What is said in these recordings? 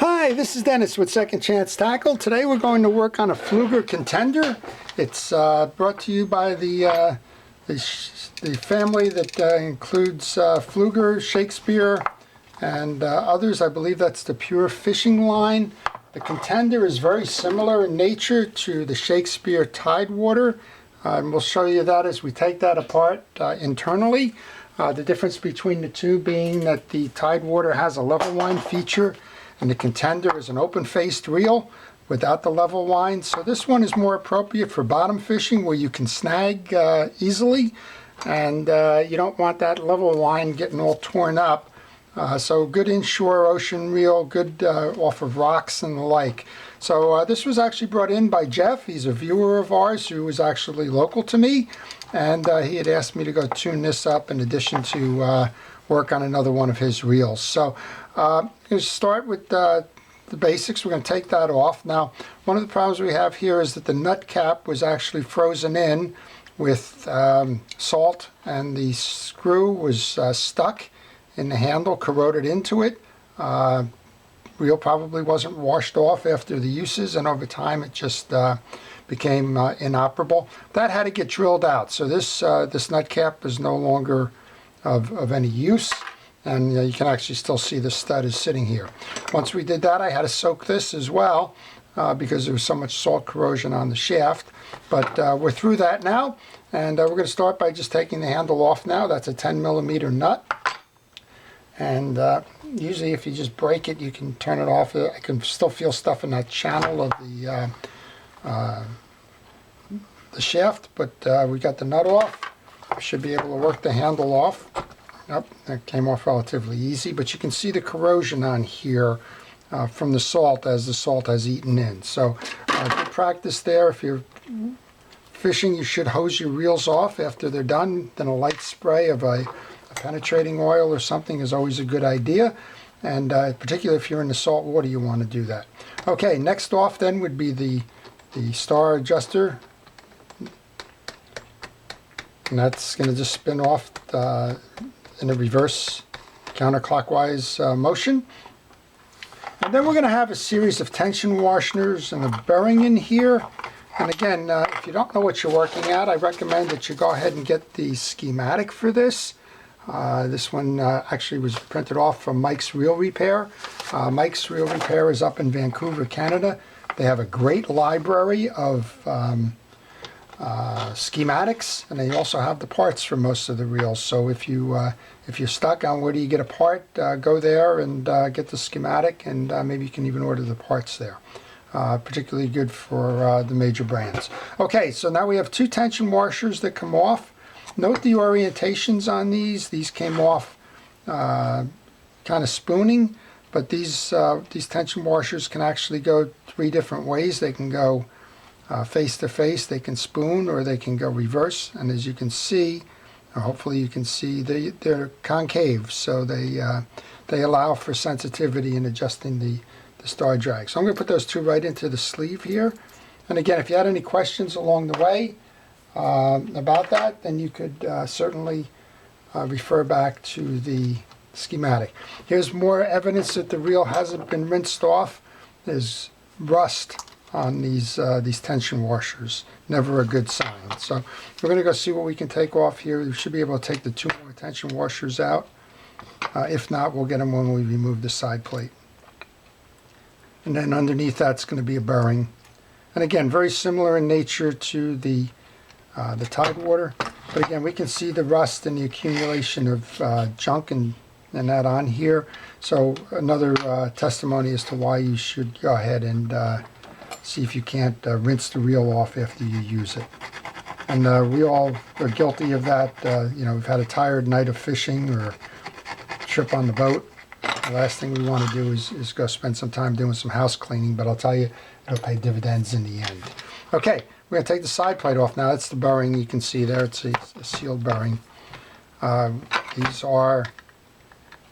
Hi, this is Dennis with Second Chance Tackle. Today we're going to work on a Pflueger Contender. It's brought to you by the family that includes Pflueger, Shakespeare, and others. I believe that's the Pure Fishing line. The Contender is very similar in nature to the Shakespeare Tidewater. And we'll show you that as we take that apart internally. The difference between the two being that the Tidewater has a level line feature and the Contender is an open-faced reel without the level line. So this one is more appropriate for bottom fishing where you can snag easily and you don't want that level line getting all torn up. So good inshore ocean reel, good off of rocks and the like. So this was actually brought in by Jeff. He's a viewer of ours who was actually local to me, and he had asked me to go tune this up in addition to work on another one of his reels. So I'm going to start with the basics. We're going to take that off. Now, one of the problems we have here is that the nut cap was actually frozen in with salt, and the screw was stuck in the handle, corroded into it. Reel probably wasn't washed off after the uses, and over time it just became inoperable. That had to get drilled out. So this nut cap is no longer of any use, and you can actually still see the stud is sitting here. Once we did that, I had to soak this as well because there was so much salt corrosion on the shaft. But we're through that now, and we're going to start by just taking the handle off now. That's a 10mm nut. And usually if you just break it, you can turn it off. I can still feel stuff in that channel of the shaft, but we got the nut off. I should be able to work the handle off. Yep, that came off relatively easy, but you can see the corrosion on here from the salt as the salt has eaten in. So good practice there. If you're fishing, you should hose your reels off after they're done. Then a light spray of a penetrating oil or something is always a good idea, and particularly if you're in the salt water, you want to do that. Okay, next off then would be the star adjuster, and that's going to just spin off in a reverse counterclockwise motion. And then we're going to have a series of tension washers and a bearing in here. And again, if you don't know what you're working at, I recommend that you go ahead and get the schematic for this. This one actually was printed off from Mike's Reel Repair. Mike's Reel Repair is up in Vancouver, Canada. They have a great library of schematics, and they also have the parts for most of the reels. So if you're stuck on where do you get a part, go there and get the schematic, and maybe you can even order the parts there. Particularly good for the major brands. Okay, so now we have two tension washers that come off. Note the orientations on these. These came off kind of spooning, but these tension washers can actually go three different ways. They can go face to face, they can spoon, or they can go reverse. And as you can see, or hopefully you can see, they're concave, so they allow for sensitivity in adjusting the star drag. So I'm going to put those two right into the sleeve here. And again, if you had any questions along the way about that, then you could certainly refer back to the schematic. Here's more evidence that the reel hasn't been rinsed off. There's rust on these tension washers. Never a good sign. So we're going to go see what we can take off here. We should be able to take the two more tension washers out. If not, we'll get them when we remove the side plate. And then underneath that's going to be a bearing. And again, very similar in nature to the Tidewater, but again, we can see the rust and the accumulation of junk and that on here. So another testimony as to why you should go ahead and see if you can't rinse the reel off after you use it. And we all are guilty of that. We've had a tired night of fishing or trip on the boat. The last thing we want to do is go spend some time doing some house cleaning, but I'll tell you, it'll pay dividends in the end. Okay. We're going to take the side plate off now. That's the bearing you can see there. It's a sealed bearing. These are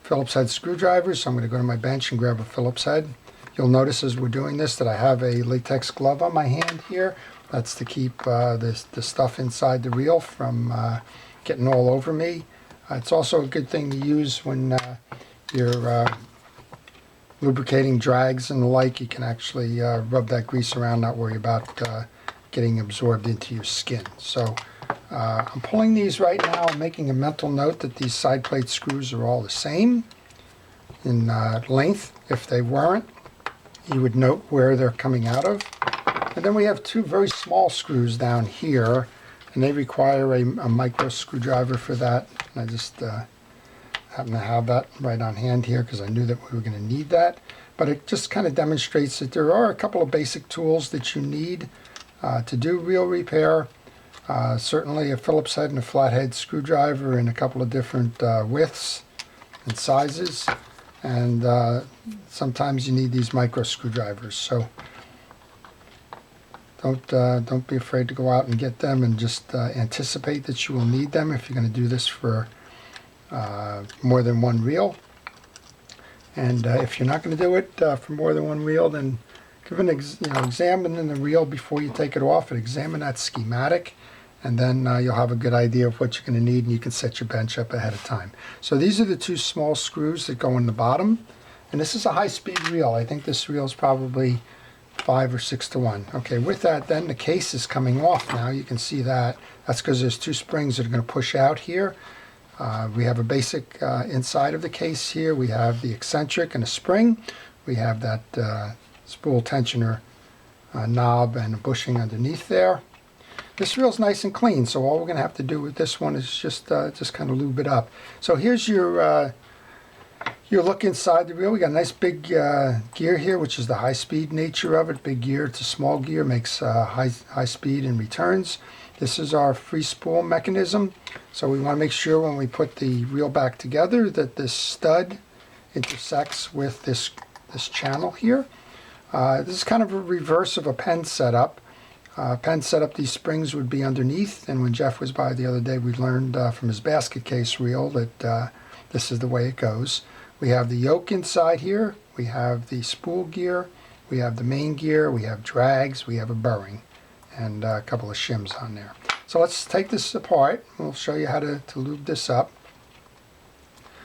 Phillips head screwdrivers, so I'm going to go to my bench and grab a Phillips head. You'll notice as we're doing this that I have a latex glove on my hand here. That's to keep the stuff inside the reel from getting all over me. It's also a good thing to use when you're lubricating drags and the like, you can actually rub that grease around, not worry about getting absorbed into your skin. So I'm pulling these right now, making a mental note that these side plate screws are all the same in length. If they weren't, you would note where they're coming out of. And then we have two very small screws down here, and they require a micro screwdriver for that. And I just happen to have that right on hand here because I knew that we were going to need that. But it just kind of demonstrates that there are a couple of basic tools that you need to do reel repair. Certainly a Phillips head and a flathead screwdriver in a couple of different widths and sizes. And sometimes you need these micro screwdrivers. So don't be afraid to go out and get them, and just anticipate that you will need them if you're going to do this for more than one reel. And if you're not going to do it for more than one reel, then give an examine the reel before you take it off, and examine that schematic, and then you'll have a good idea of what you're going to need, and you can set your bench up ahead of time. So these are the two small screws that go in the bottom, and this is a high-speed reel. I think this reel is probably 5 or 6 to 1. Okay, with that, then the case is coming off now. You can see that. That's because there's two springs that are going to push out here. We have a basic inside of the case here. We have the eccentric and a spring. We have that spool tensioner knob and a bushing underneath there. This reel's nice and clean, so all we're going to have to do with this one is just kind of lube it up. So here's your look inside the reel. We got a nice big gear here, which is the high-speed nature of it. Big gear to small gear makes high speed and returns. This is our free spool mechanism. So we want to make sure when we put the reel back together that this stud intersects with this channel here. This is kind of a reverse of a pen setup. Pen setup, these springs would be underneath, and when Jeff was by the other day, we learned from his basket case reel that this is the way it goes. We have the yoke inside here, we have the spool gear, we have the main gear, we have drags, we have a burring, and a couple of shims on there. So let's take this apart. We'll show you how to lube this up.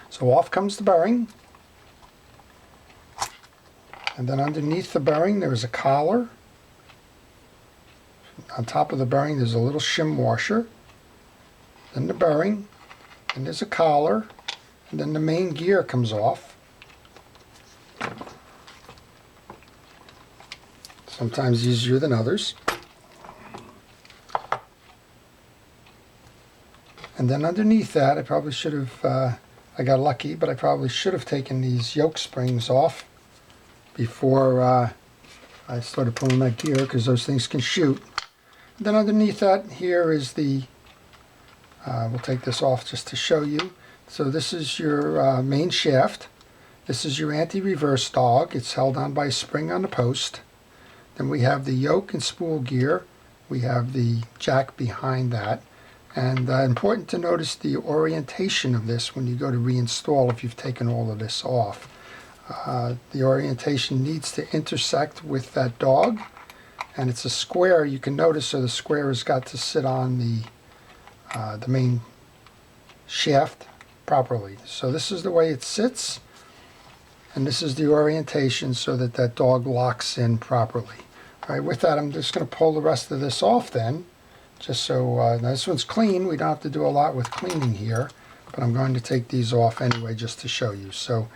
So off comes the burring, and then underneath the burring there is a collar. On top of the burring there's a little shim washer, then the burring, and there's a collar, and then the main gear comes off. Sometimes easier than others. And then underneath that, I probably should have, I got lucky, but I probably should have taken these yoke springs off before I started pulling that gear, because those things can shoot. And then underneath that here is the, we'll take this off just to show you. So this is your main shaft. This is your anti-reverse dog. It's held on by a spring on the post. Then we have the yoke and spool gear. We have the jack behind that. And important to notice the orientation of this when you go to reinstall if you've taken all of this off. The orientation needs to intersect with that dog, and it's a square. You can notice, so the square has got to sit on the main shaft properly. So this is the way it sits, and this is the orientation so that that dog locks in properly. All right, with that, I'm just going to pull the rest of this off then, just so now this one's clean. We don't have to do a lot with cleaning here, but I'm going to take these off anyway just to show you. So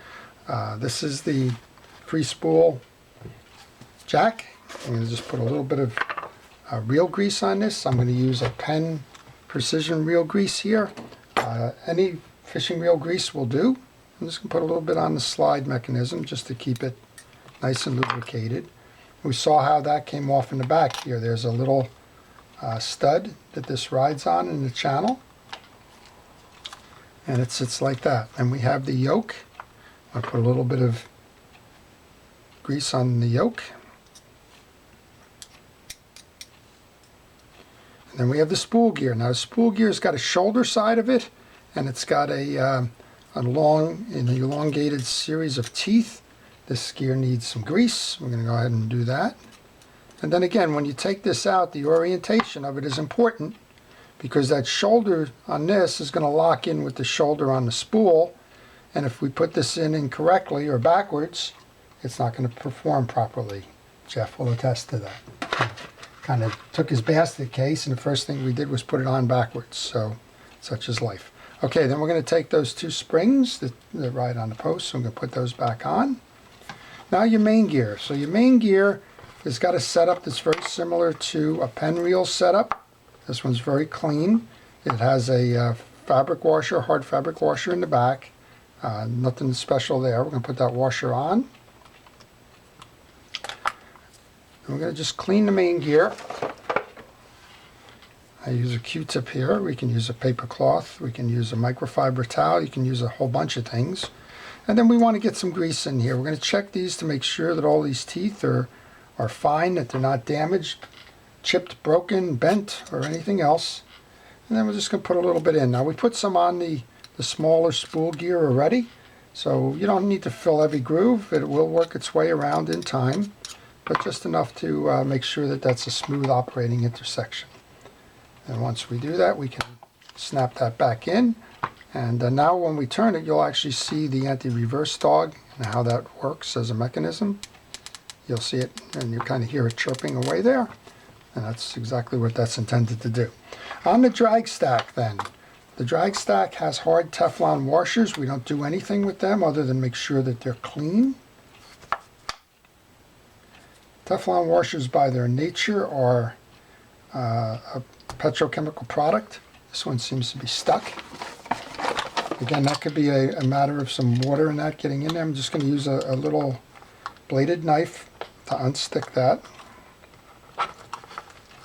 this is the free spool jack. I'm going to just put a little bit of reel grease on this. I'm going to use a Penn precision reel grease here. Any fishing reel grease will do. I'm just going to put a little bit on the slide mechanism just to keep it nice and lubricated. We saw how that came off in the back here. There's a little stud that this rides on in the channel, and it sits like that. And we have the yoke. I'll put a little bit of grease on the yoke. And then we have the spool gear. Now the spool gear's got a shoulder side of it, and it's got a long, an elongated series of teeth. This gear needs some grease. We're going to go ahead and do that. And then again, when you take this out, the orientation of it is important, because that shoulder on this is going to lock in with the shoulder on the spool. And if we put this in incorrectly or backwards, it's not going to perform properly. Jeff will attest to that. Kind of took his basket case, and the first thing we did was put it on backwards, so such is life. Okay, then we're going to take those two springs that ride on the post, so I'm going to put those back on. Now your main gear. So your main gear has got a setup that's very similar to a pen reel setup. This one's very clean. It has a fabric washer, hard fabric washer in the back. Nothing special there. We're going to put that washer on. And we're going to just clean the main gear. I use a Q-tip here. We can use a paper cloth. We can use a microfiber towel. You can use a whole bunch of things. And then we want to get some grease in here. We're going to check these to make sure that all these teeth are fine, that they're not damaged, chipped, broken, bent, or anything else. And then we're just going to put a little bit in. Now we put some on the smaller spool gear already, so you don't need to fill every groove. It will work its way around in time, but just enough to make sure that that's a smooth operating intersection. And once we do that, we can snap that back in. And now when we turn it, you'll actually see the anti-reverse dog and how that works as a mechanism. You'll see it, and you kind of hear it chirping away there. And that's exactly what that's intended to do. On the drag stack then, the drag stack has hard Teflon washers. We don't do anything with them other than make sure that they're clean. Teflon washers by their nature are a petrochemical product. This one seems to be stuck. Again, that could be a matter of some water and that getting in there. I'm just going to use a little bladed knife to unstick that.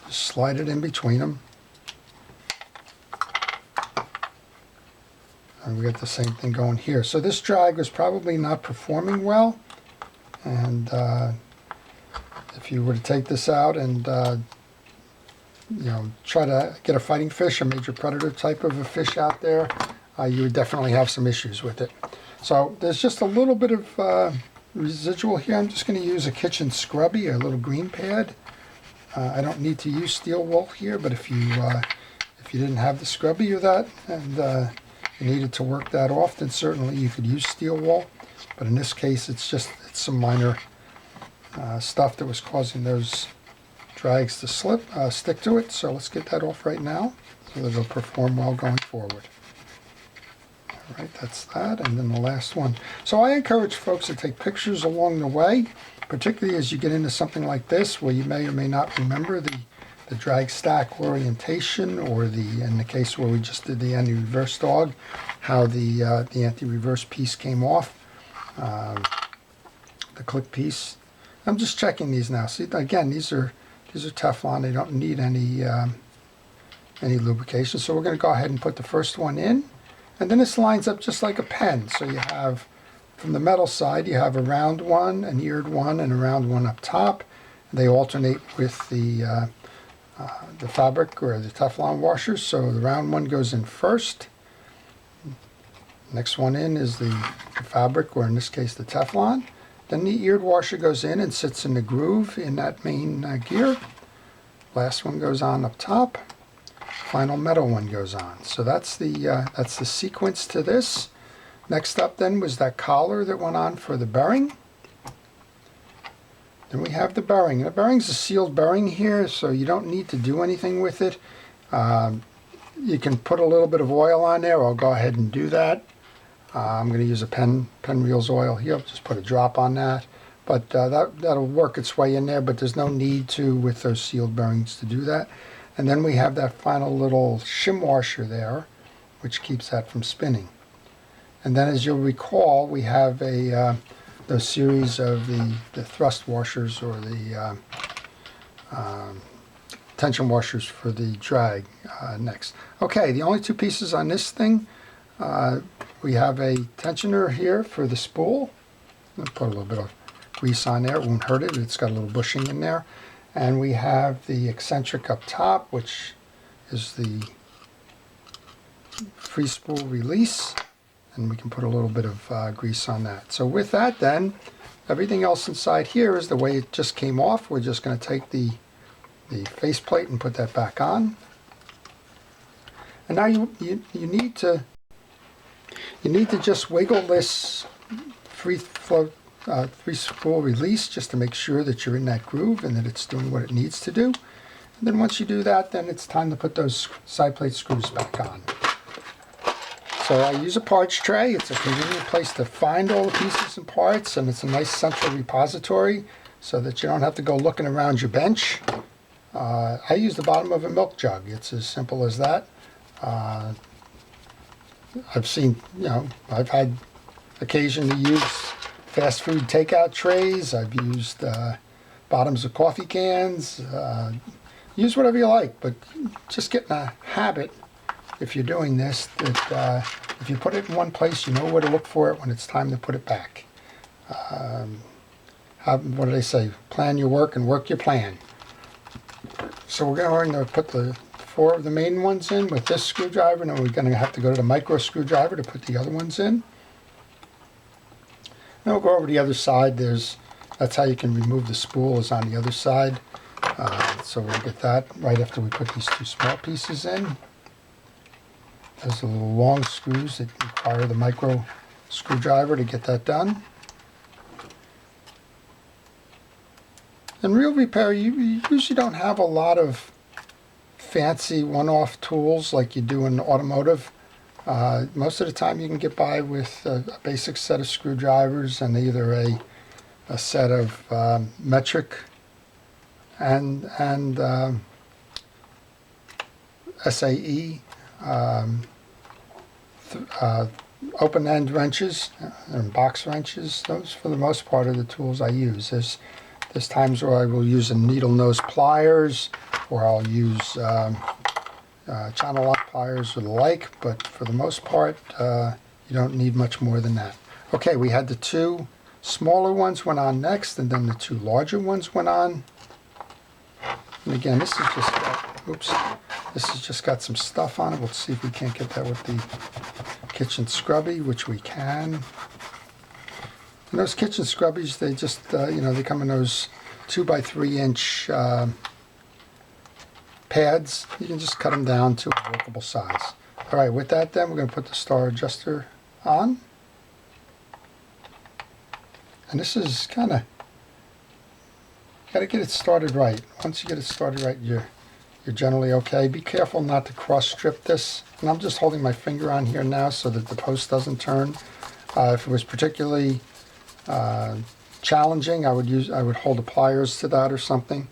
Just slide it in between them. And we get the same thing going here. So this drag was probably not performing well. And if you were to take this out and try to get a fighting fish, a major predator type of a fish out there, you would definitely have some issues with it. So there's just a little bit of residual here. I'm just going to use a kitchen scrubby, a little green pad. I don't need to use steel wool here, but if you didn't have the scrubby or that, and you needed to work that off, then certainly you could use steel wool. But in this case, it's some minor stuff that was causing those drags to stick to it. So let's get that off right now so that it'll perform well going forward. All right, that's that, and then the last one. So I encourage folks to take pictures along the way, particularly as you get into something like this where you may or may not remember the drag stack orientation, or in the case where we just did the anti-reverse dog, how the anti-reverse piece came off, the click piece. I'm just checking these now. See, again, these are Teflon. They don't need any lubrication. So we're going to go ahead and put the first one in. And then this lines up just like a pen. So you have, from the metal side, you have a round one, an eared one, and a round one up top. They alternate with the fabric or the Teflon washers. So the round one goes in first. Next one in is the fabric, or in this case the Teflon. Then the eared washer goes in and sits in the groove in that main gear. Last one goes on up top. Final metal one goes on. So that's the sequence to this. Next up then was that collar that went on for the bearing. Then we have the bearing. And the bearing's a sealed bearing here, so you don't need to do anything with it. You can put a little bit of oil on there. I'll go ahead and do that. I'm going to use a pen reels oil here. I'll just put a drop on that. But that'll work its way in there, but there's no need to, with those sealed bearings, to do that. And then we have that final little shim washer there, which keeps that from spinning. And then, as you'll recall, we have those series of the thrust washers, or the tension washers for the drag next. Okay, the only two pieces on this thing, we have a tensioner here for the spool. I'll put a little bit of grease on there. It won't hurt it. It's got a little bushing in there. And we have the eccentric up top, which is the free spool release. And we can put a little bit of grease on that. So with that then, everything else inside here is the way it just came off. We're just going to take the faceplate and put that back on. And now you need to just wiggle this free flow spool release just to make sure that you're in that groove and that it's doing what it needs to do. And then once you do that, then it's time to put those side plate screws back on. So I use a parts tray. It's a convenient place to find all the pieces and parts, and it's a nice central repository so that you don't have to go looking around your bench. I use the bottom of a milk jug. It's as simple as that. I've seen, I've had occasion to use fast food takeout trays. I've used bottoms of coffee cans. Use whatever you like, but just get in a habit, if you're doing this, that if you put it in one place, you know where to look for it when it's time to put it back. What do they say? Plan your work and work your plan. So we're going to put the 4 of the main ones in with this screwdriver, and then we're going to have to go to the micro screwdriver to put the other ones in. Then we'll go over to the other side. That's how you can remove the spool, is on the other side. So we'll get that right after we put these 2 small pieces in. There's the little long screws that require the micro screwdriver to get that done. In real repair, you usually don't have a lot of fancy one-off tools like you do in automotive. Most of the time you can get by with a basic set of screwdrivers and either a set of metric and SAE open-end wrenches and box wrenches. Those, for the most part, are the tools I use. There's times where I will use a needle nose pliers, or I'll use channel lock pliers or the like, but for the most part, you don't need much more than that. Okay, we had the 2 smaller ones went on next, and then the 2 larger ones went on. And again, this has just got some stuff on it. We'll see if we can't get that with the kitchen scrubby, which we can. And those kitchen scrubbies, they just, they come in those 2x3 inch pads. You can just cut them down to a workable size. All right, with that then, we're going to put the star adjuster on. And this is kind of, got to get it started right. Once you get it started right, you're generally okay. Be careful not to cross strip this. And I'm just holding my finger on here now so that the post doesn't turn. If it was particularly challenging, I would hold the pliers to that or something.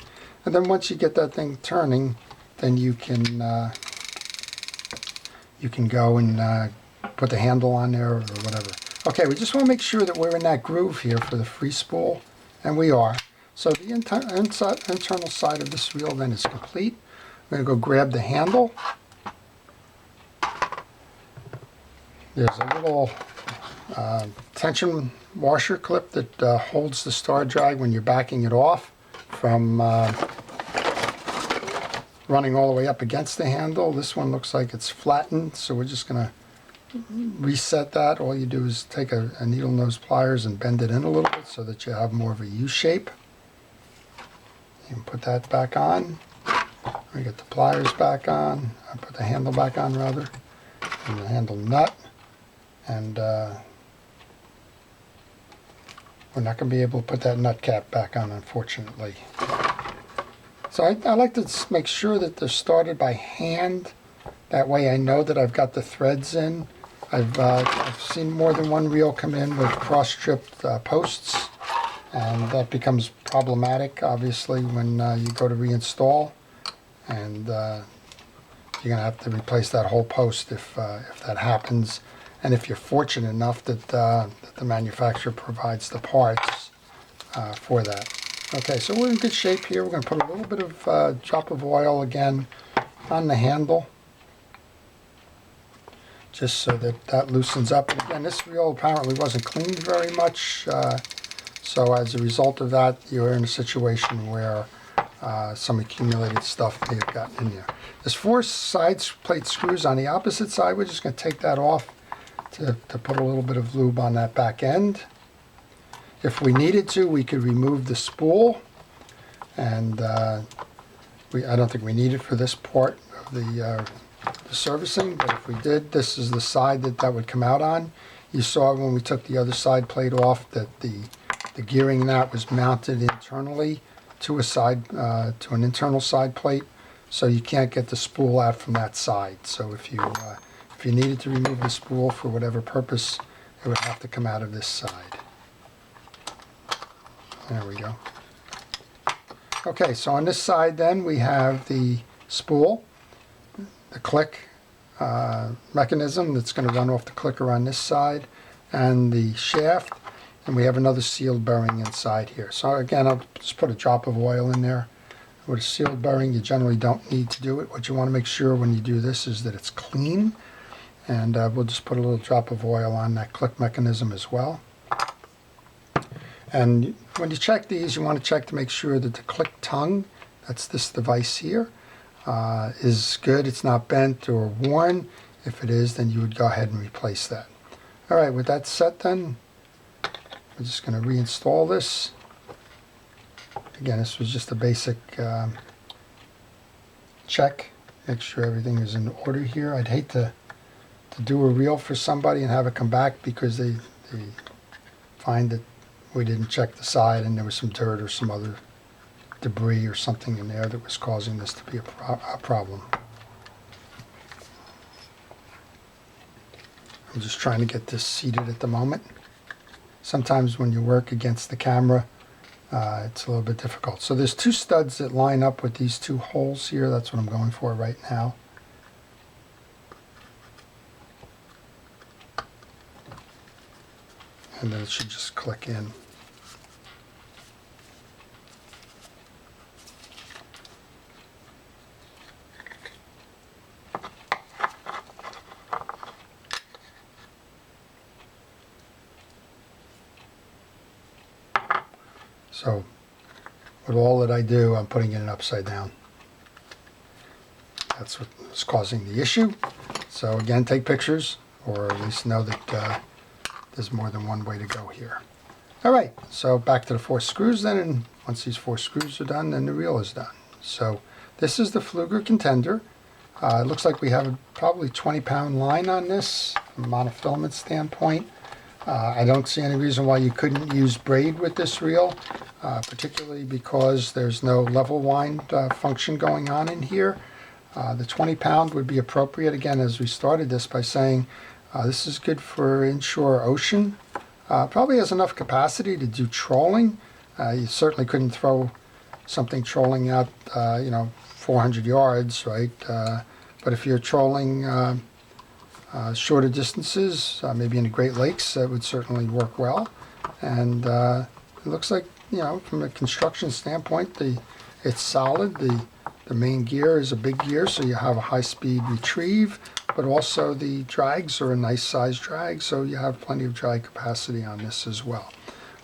And then once you get that thing turning, then you can go and put the handle on there or whatever. Okay, we just want to make sure that we're in that groove here for the free spool, and we are. So the internal side of this reel then is complete. I'm going to go grab the handle. There's a little tension washer clip that holds the star drag when you're backing it off from running all the way up against the handle. This one looks like it's flattened, so we're just going to reset that. All you do is take a needle nose pliers and bend it in a little bit so that you have more of a U shape. You can put that back on. We get the pliers back on. I put the handle back on rather, and the handle nut. And we're not going to be able to put that nut cap back on, unfortunately. So I like to make sure that they're started by hand. That way I know that I've got the threads in. I've seen more than one reel come in with cross-stripped posts, and that becomes problematic, obviously, when you go to reinstall. And you're going to have to replace that whole post if that happens. And if you're fortunate enough that the manufacturer provides the parts for that. Okay, so we're in good shape here. We're going to put a little bit of drop of oil again on the handle, just so that loosens up. And again, this reel apparently wasn't cleaned very much, so as a result of that, you're in a situation where some accumulated stuff may have gotten in there. There's 4 side plate screws on the opposite side. We're just going to take that off to put a little bit of lube on that back end. If we needed to, we could remove the spool, and I don't think we need it for this part of the servicing, but if we did, this is the side that would come out on. You saw when we took the other side plate off that the The gearing in that was mounted internally to to an internal side plate, so you can't get the spool out from that side. So if you needed to remove the spool for whatever purpose, it would have to come out of this side. There we go. Okay, so on this side then we have the spool, the click mechanism that's going to run off the clicker on this side, and the shaft, and we have another sealed bearing inside here. So again, I'll just put a drop of oil in there. With a sealed bearing, you generally don't need to do it. What you want to make sure when you do this is that it's clean, and we'll just put a little drop of oil on that click mechanism as well. And when you check these, you want to check to make sure that the click tongue, that's this device here, is good. It's not bent or worn. If it is, then you would go ahead and replace that. All right, with that set then, we're just going to reinstall this. Again, this was just a basic check. Make sure everything is in order here. I'd hate to do a reel for somebody and have it come back because they find that we didn't check the side and there was some dirt or some other debris or something in there that was causing this to be a problem. I'm just trying to get this seated at the moment. Sometimes when you work against the camera, it's a little bit difficult. So there's two studs that line up with these two holes here. That's what I'm going for right now. And then it should just click in. So with all that I do, I'm putting it upside down. That's what's causing the issue. So again, take pictures, or at least know that there's more than one way to go here. All right, so back to the 4 screws then, and once these 4 screws are done, then the reel is done. So this is the Pflueger Contender. It looks like we have a probably 20-pound line on this from a monofilament standpoint. I don't see any reason why you couldn't use braid with this reel, particularly because there's no level wind function going on in here. The 20-pound would be appropriate, again, as we started this by saying this is good for inshore ocean. Probably has enough capacity to do trolling. You certainly couldn't throw something trolling out, 400 yards, right? But if you're trolling shorter distances, maybe in the Great Lakes, that would certainly work well. And it looks like, from a construction standpoint, it's solid. The main gear is a big gear, so you have a high-speed retrieve, but also the drags are a nice size drag, so you have plenty of drag capacity on this as well.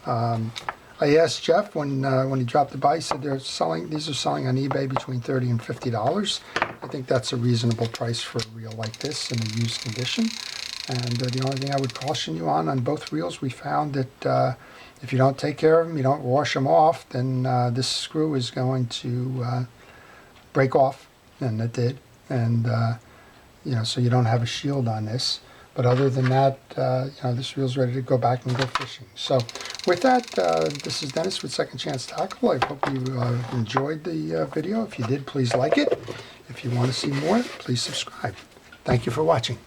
I asked Jeff when he dropped the by, he said these are selling on eBay between $30 and $50. I think that's a reasonable price for a reel like this in a used condition. And the only thing I would caution you on both reels, we found that if you don't take care of them, you don't wash them off, then this screw is going to break off, and it did. And so you don't have a shield on this. But other than that, this reel's ready to go back and go fishing. So with that, this is Dennis with Second Chance Tackle. I hope you enjoyed the video. If you did, please like it. If you want to see more, please subscribe. Thank you for watching.